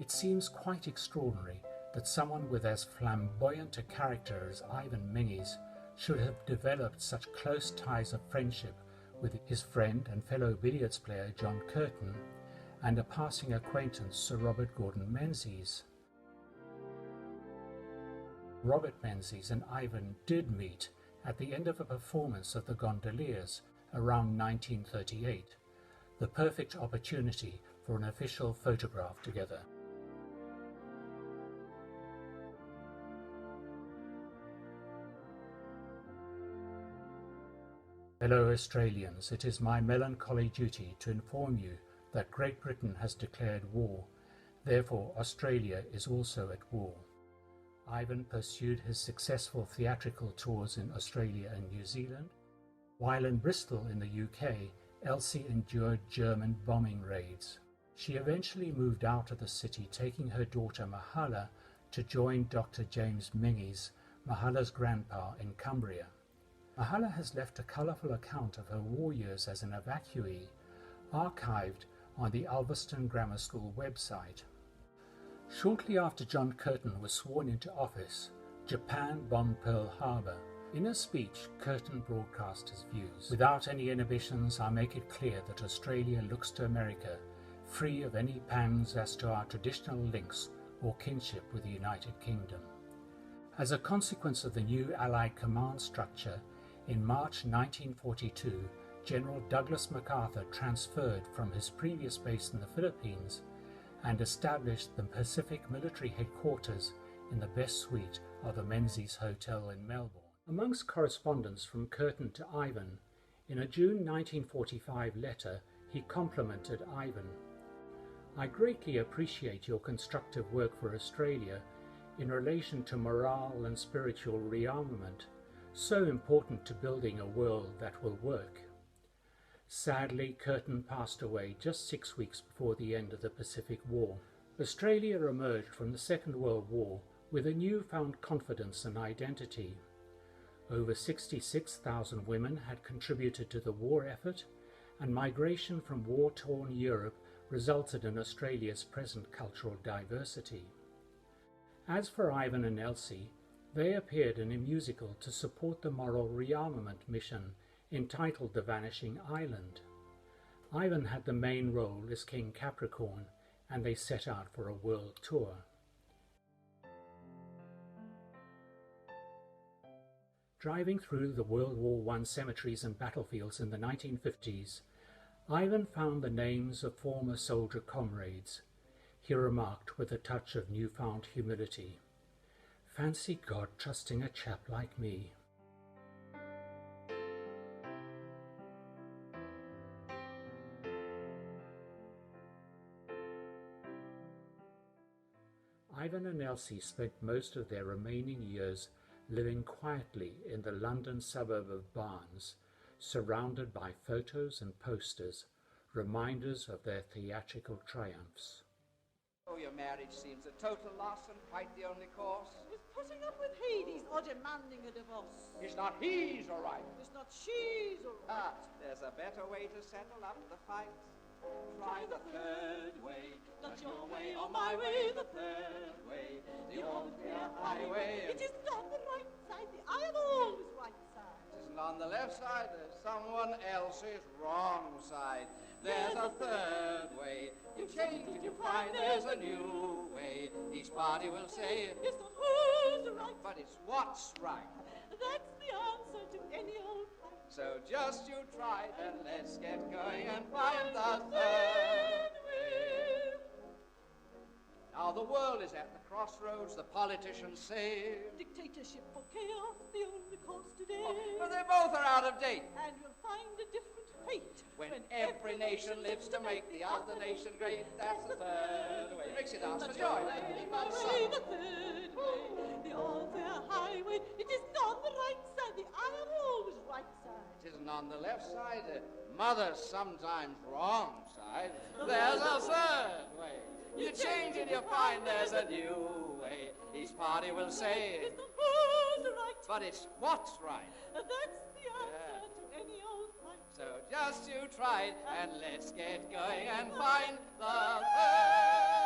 It seems quite extraordinary that someone with as flamboyant a character as Ivan Menzies should have developed such close ties of friendship with his friend and fellow billiards player John Curtin and a passing acquaintance Sir Robert Gordon Menzies. Robert Menzies and Ivan did meet at the end of a performance of the Gondoliers around 1938, the perfect opportunity for an official photograph together. Fellow Australians, it is my melancholy duty to inform you that Great Britain has declared war, therefore Australia is also at war. Ivan pursued his successful theatrical tours in Australia and New Zealand, while in Bristol in the UK, Elsie endured German bombing raids. She eventually moved out of the city, taking her daughter Mahala to join Dr. James Menzies, Mahala's grandpa, in Cumbria. Mahala has left a colourful account of her war years as an evacuee, archived on the Ulverston Grammar School website. Shortly after John Curtin was sworn into office, Japan bombed Pearl Harbor. In a speech, Curtin broadcast his views. Without any inhibitions, I make it clear that Australia looks to America, free of any pangs as to our traditional links or kinship with the United Kingdom. As a consequence of the new Allied command structure, in March 1942, General Douglas MacArthur transferred from his previous base in the Philippines and established the Pacific Military Headquarters in the best suite of the Menzies Hotel in Melbourne. Amongst correspondence from Curtin to Ivan, in a June 1945 letter, he complimented Ivan. "I greatly appreciate your constructive work for Australia in relation to moral and spiritual rearmament, so important to building a world that will work." Sadly, Curtin passed away just 6 weeks before the end of the Pacific War. Australia emerged from the Second World War with a newfound confidence and identity. Over 66,000 women had contributed to the war effort, and migration from war-torn Europe resulted in Australia's present cultural diversity. As for Ivan and Elsie, they appeared in a musical to support the Moral Rearmament mission entitled The Vanishing Island. Ivan had the main role as King Capricorn, and they set out for a world tour. Driving through the World War I cemeteries and battlefields in the 1950s, Ivan found the names of former soldier comrades. He remarked with a touch of newfound humility, "Fancy God trusting a chap like me." Ivan and Elsie spent most of their remaining years living quietly in the London suburb of Barnes, surrounded by photos and posters, reminders of their theatrical triumphs. Oh, your marriage seems a total loss and quite the only course. Is putting up with Hades or demanding a divorce? Is not he's all right? Is not she's all right? There's a better way to settle up the fight. Try the third way, Not your way or my way, the third way, the old fair highway. It is not the right side, I am always right side. It isn't on the left side, there's someone else's wrong side. There's a third way, you change it, you find there's a new way. Each party will say, It's not who's right, but it's what's right. that's the answer to any old fight. So just you try it and let's get going and find the third way. Now the world is at the crossroads, the politicians say, Dictatorship for chaos, the only course today. but they both are out of date. And you'll find a different fate When every nation lives to make the other nation great, that's the third way. Mix it dance for joy. the third way, the old fair highway. It is not the right side, the I am always right side. It isn't on the left side, mother's sometimes wrong side. There's a third way. You change and you find there's a new way. Each party will say, It's not who's right, but it's what's right. that's the answer to any old fight. So just you try it and let's get going and find the third